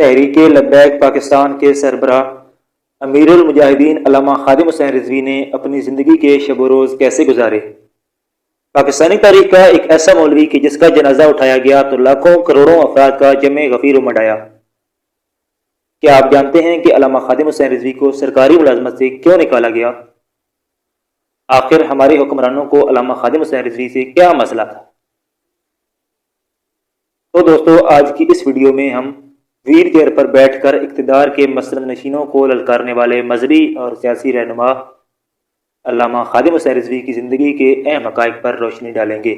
تحریک لبیک پاکستان کے سربراہ امیر المجاہدین علامہ خادم حسین رضوی نے اپنی زندگی کے شب و روز کیسے گزارے؟ پاکستانی تاریخ کا ایک ایسا مولوی کہ جس کا جنازہ اٹھایا گیا تو لاکھوں کروڑوں افراد کا جمع غفیر امڈ آیا۔ کیا آپ جانتے ہیں کہ علامہ خادم حسین رضوی کو سرکاری ملازمت سے کیوں نکالا گیا؟ آخر ہمارے حکمرانوں کو علامہ خادم حسین رضوی سے کیا مسئلہ تھا؟ تو دوستو، آج کی اس ویڈیو میں ہم ویر چیئر پر بیٹھ کر اقتدار کے مسند نشینوں کو للکارنے والے مذہبی اور سیاسی رہنما علامہ خادم حسین رضوی کی زندگی کے اہم حقائق پر روشنی ڈالیں گے۔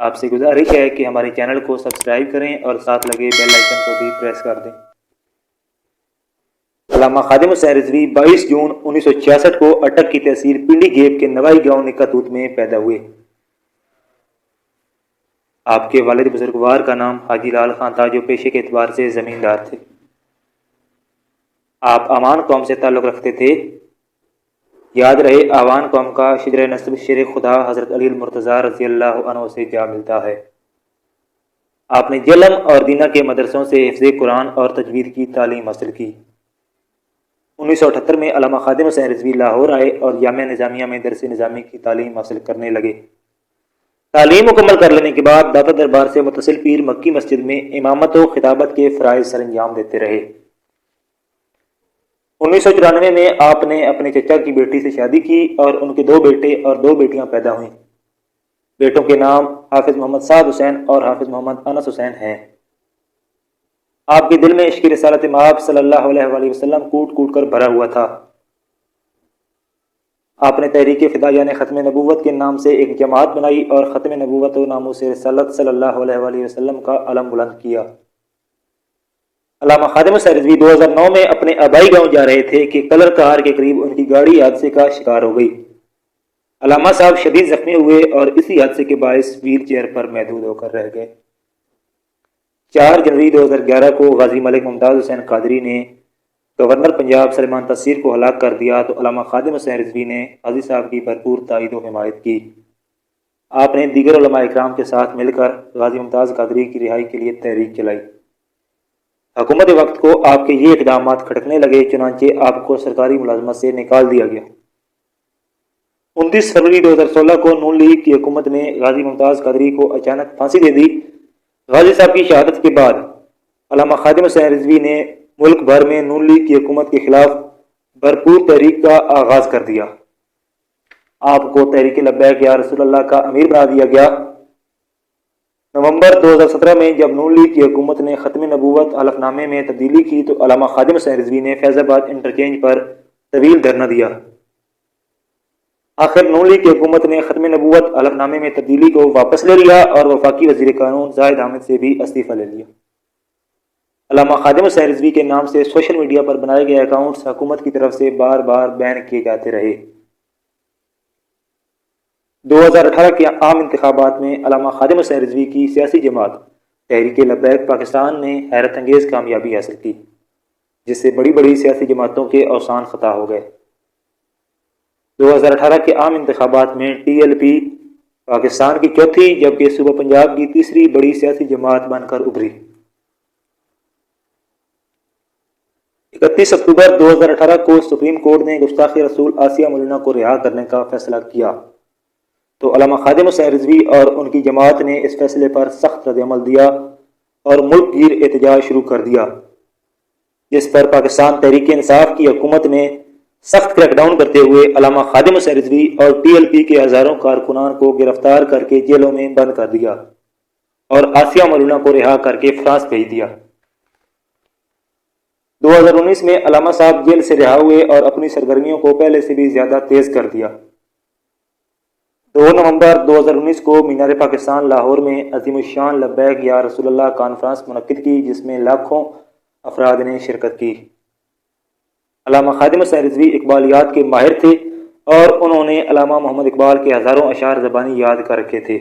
آپ سے گزارش ہے کہ ہمارے چینل کو سبسکرائب کریں اور ساتھ لگے بیل آئیکن کو بھی پریس کر دیں۔ علامہ خادم حسین رضوی 22 جون 1966 کو اٹک کی تحصیل پنڈی گیب کے نوائی گاؤں نکاتوت میں پیدا ہوئے۔ آپ کے والد بزرگوار کا نام حاجی لال خان تھا، جو پیشے کے اعتبار سے زمیندار تھے۔ آپ آوان قوم سے تعلق رکھتے تھے۔ یاد رہے، آوان قوم کا شجرہ نسب شیر خدا حضرت علی المرتضیٰ رضی اللہ عنہ سے جا ملتا ہے۔ آپ نے جلم اور دینہ کے مدرسوں سے حفظ قرآن اور تجوید کی تعلیم حاصل کی۔ 1978 میں علامہ خادم حسین رضوی لاہور آئے اور جامعہ نظامیہ میں درس نظامی کی تعلیم حاصل کرنے لگے۔ تعلیم مکمل کر لینے کے بعد داتا دربار سے متصل پیر مکی مسجد میں امامت و خطابت کے فرائض سر انجام دیتے رہے۔ 1994 میں آپ نے اپنے چچا کی بیٹی سے شادی کی اور ان کے 2 بیٹے اور 2 بیٹیاں پیدا ہوئیں۔ بیٹوں کے نام حافظ محمد سعد حسین اور حافظ محمد انس حسین ہیں۔ آپ کے دل میں عشق رسالت مآب صلی اللہ علیہ وآلہ وسلم کوٹ کوٹ کر بھرا ہوا تھا۔ آپ نے تحریک فدایان ختم نبوت کے نام سے ایک جماعت بنائی اور ختم نبوت و ناموس رسالت صلی اللہ علیہ وآلہ وسلم کا علم بلند کیا۔ علامہ خادم حسین رضوی 2009 میں اپنے آبائی گاؤں جا رہے تھے کہ کلر کہار کے قریب ان کی گاڑی حادثے کا شکار ہو گئی۔ علامہ صاحب شدید زخمی ہوئے اور اسی حادثے کے باعث ویل چیئر پر محدود ہو کر رہ گئے۔ 4 جنوری 2011 کو غازی ملک ممتاز حسین قادری نے گورنر پنجاب سلیمان تسیر کو ہلاک کر دیا تو علامہ خادم حسین رضوی نے قاضی صاحب کی بھرپور تائید و حمایت کی۔ آپ نے دیگر علماء اکرام کے ساتھ مل کر غازی ممتاز قادری کی رہائی کے لیے تحریک چلائی۔ حکومت وقت کو آپ کے یہ اقدامات کھٹکنے لگے، چنانچہ آپ کو سرکاری ملازمت سے نکال دیا گیا۔ 29 فروری 2016 کو نون لیگ کی حکومت نے غازی ممتاز قادری کو اچانک پھانسی دے دی۔ غازی صاحب کی شہادت کے بعد علامہ خادم حسین رضوی نے ملک بھر میں نون لیگ کی حکومت کے خلاف بھرپور تحریک کا آغاز کر دیا۔ آپ کو تحریک لبیک یا رسول اللہ کا امیر بنا دیا گیا۔ نومبر 2017 میں جب نون لیگ کی حکومت نے ختم نبوت حلف نامے میں تبدیلی کی تو علامہ خادم حسین رضوی نے فیض آباد انٹرچینج پر طویل دھرنا دیا۔ آخر نون لیگ کی حکومت نے ختم نبوت حلف نامے میں تبدیلی کو واپس لے لیا اور وفاقی وزیر قانون زاہد حامد سے بھی استعفیٰ لے لیا۔ علامہ خادم حسین رضوی کے نام سے سوشل میڈیا پر بنائے گئے اکاؤنٹس حکومت کی طرف سے بار بار بین کیے جاتے رہے۔ 2018 کے عام انتخابات میں علامہ خادم حسین رضوی کی سیاسی جماعت تحریک لبیک پاکستان نے حیرت انگیز کامیابی حاصل کی، جس سے بڑی بڑی سیاسی جماعتوں کے اوسان خطا ہو گئے۔ 2018 کے عام انتخابات میں ٹی ایل پی پاکستان کی چوتھی جبکہ صوبہ پنجاب کی تیسری بڑی سیاسی جماعت بن کر ابھری۔ 31 اکتوبر 2018 کو سپریم کورٹ نے گستاخ رسول آسیہ مولنا کو رہا کرنے کا فیصلہ کیا تو علامہ خادم حسین رضوی اور ان کی جماعت نے اس فیصلے پر سخت رد عمل دیا اور ملک گیر احتجاج شروع کر دیا، جس پر پاکستان تحریک انصاف کی حکومت نے سخت کریک ڈاؤن کرتے ہوئے علامہ خادم حسین رضوی اور ٹی ایل پی کے ہزاروں کارکنان کو گرفتار کر کے جیلوں میں بند کر دیا اور آسیہ مولنا کو رہا کر کے فرانس بھیج دیا۔ 2019 میں علامہ صاحب جیل سے رہا ہوئے اور اپنی سرگرمیوں کو پہلے سے بھی زیادہ تیز کر دیا۔ 2 نومبر 2019 کو مینار پاکستان لاہور میں عظیم الشان لبیک یا رسول اللہ کانفرنس منعقد کی، جس میں لاکھوں افراد نے شرکت کی۔ علامہ خادم حسین رضوی اقبالیات کے ماہر تھے اور انہوں نے علامہ محمد اقبال کے ہزاروں اشعار زبانی یاد کر رکھے تھے۔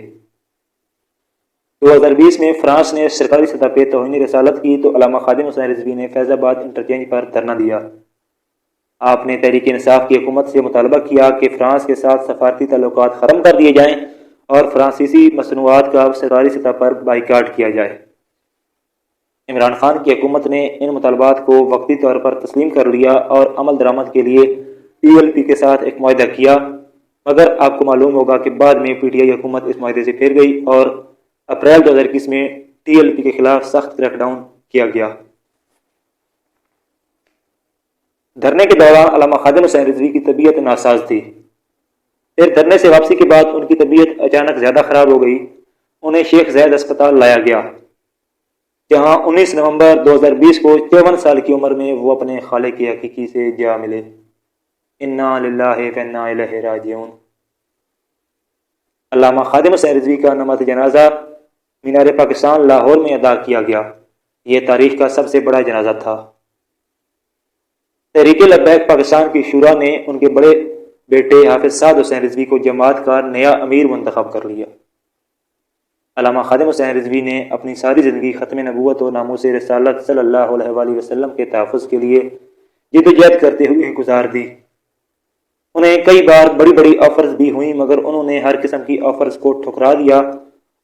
2020 میں فرانس نے سرکاری سطح پہ توہین رسالت کی تو علامہ خادم حسین رضوی نے فیض آباد انٹرچینج پر دھرنا دیا۔ آپ نے تحریک انصاف کی حکومت سے مطالبہ کیا کہ فرانس کے ساتھ سفارتی تعلقات ختم کر دیے جائیں اور فرانسیسی مصنوعات کا سرکاری سطح پر بائیکاٹ کیا جائے۔ عمران خان کی حکومت نے ان مطالبات کو وقتی طور پر تسلیم کر لیا اور عمل درآمد کے لیے ٹی ایل پی کے ساتھ ایک معاہدہ کیا، مگر آپ کو معلوم ہوگا کہ بعد میں پی ٹی آئی حکومت اس معاہدے سے پھر گئی اور اپریل 2021 میں ٹی ایل پی کے خلاف سخت کریک ڈاؤن کیا گیا۔ دھرنے کے دوران علامہ خادم حسین رضوی کی طبیعت ناساز تھی۔ پھر دھرنے سے واپسی کے بعد ان کی طبیعت اچانک زیادہ خراب ہو گئی۔ انہیں شیخ زاید اسپتال لایا گیا، جہاں 19 نومبر 2020 کو 53 سال کی عمر میں وہ اپنے خالق حقیقی سے جا ملے۔ انا للہ و انا الیہ راجعون۔ علامہ خادم حسین رضوی کا نماز جنازہ مینار پاکستان لاہور میں ادا کیا گیا۔ یہ تاریخ کا سب سے بڑا جنازہ تھا۔ تحریک لبیک پاکستان کی شورا نے ان کے بڑے بیٹے حافظ سعد حسین رضوی کو جماعت کا نیا امیر منتخب کر لیا۔ علامہ خادم حسین رضوی نے اپنی ساری زندگی ختم نبوت و ناموس رسالت صلی اللہ علیہ وآلہ وسلم کے تحفظ کے لیے جدوجہد کرتے ہوئے گزار دی۔ انہیں کئی بار بڑی بڑی آفرز بھی ہوئیں، مگر انہوں نے ہر قسم کی آفرز کو ٹھکرا دیا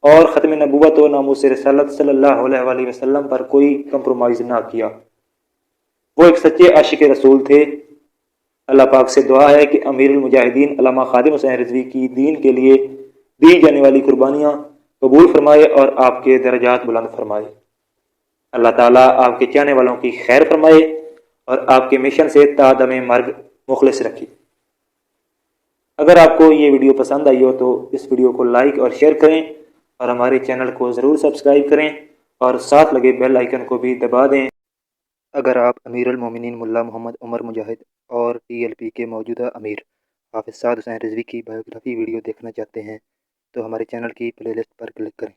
اور ختم نبوت و ناموس رسالت صلی اللہ علیہ وآلہ وسلم پر کوئی کمپرومائز نہ کیا۔ وہ ایک سچے عاشق رسول تھے۔ اللہ پاک سے دعا ہے کہ امیر المجاہدین علامہ خادم حسین رضوی کی دین کے لیے دی جانے والی قربانیاں قبول فرمائے اور آپ کے درجات بلند فرمائے۔ اللہ تعالیٰ آپ کے چاہنے والوں کی خیر فرمائے اور آپ کے مشن سے تا دم مرگ مخلص رکھے۔ اگر آپ کو یہ ویڈیو پسند آئی ہو تو اس ویڈیو کو لائک اور شیئر کریں اور ہمارے چینل کو ضرور سبسکرائب کریں اور ساتھ لگے بیل آئیکن کو بھی دبا دیں۔ اگر آپ امیر المومنین ملا محمد عمر مجاہد اور ٹی ایل پی کے موجودہ امیر حافظ سعد حسین رضوی کی بایوگرافی ویڈیو دیکھنا چاہتے ہیں تو ہمارے چینل کی پلے لسٹ پر کلک کریں۔